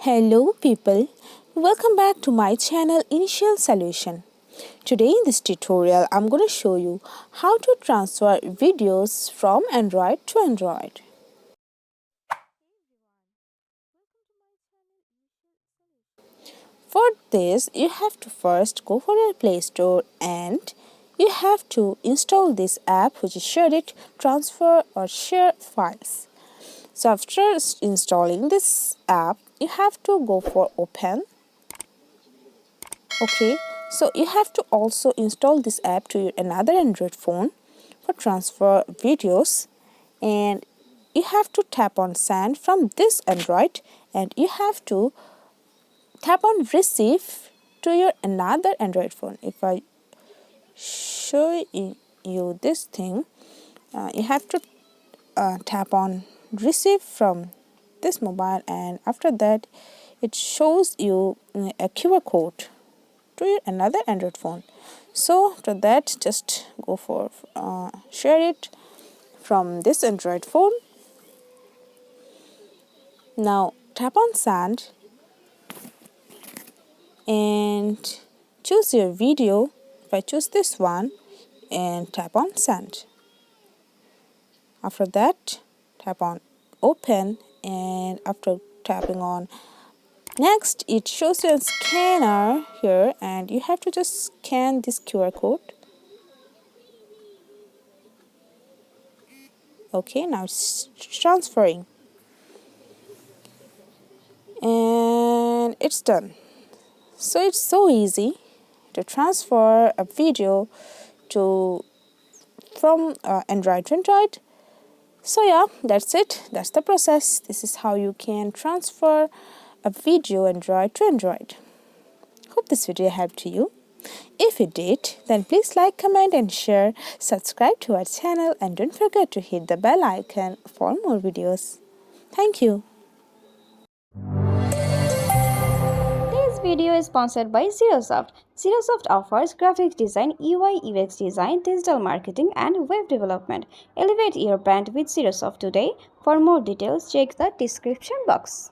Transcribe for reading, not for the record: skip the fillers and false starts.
Hello people, welcome back to my channel Initial Solution. Today in this tutorial I'm going to show you how to transfer videos from Android to Android. For this you have to first go for your Play Store and you have to install this app which is ShareIt, transfer or share files. So after installing this app you have to go for open. Okay, so you have to also install this app to your another Android phone for transfer videos, and you have to tap on send from this Android and you have to tap on receive to your another Android phone. If I show you this thing, you have to tap on receive from this mobile, and after that it shows you a QR code to your another Android phone. So after that just go for ShareIt from this Android phone. Now tap on send and choose your video. If I choose this one and tap on send. After that tap on open, and after tapping on next it shows you a scanner here and you have to just scan this QR code. Okay, now it's transferring and it's done. So it's so easy to transfer a video from Android to Android. So yeah, that's it. That's the process. This is how you can transfer a video Android to Android. Hope this video helped you. If it did, then please like, comment and share. Subscribe to our channel and don't forget to hit the bell icon for more videos. Thank you. This video is sponsored by Zerosoft. Zerosoft offers graphic design, UI UX design, digital marketing and web development. Elevate your brand with Zerosoft today. For more details, check the description box.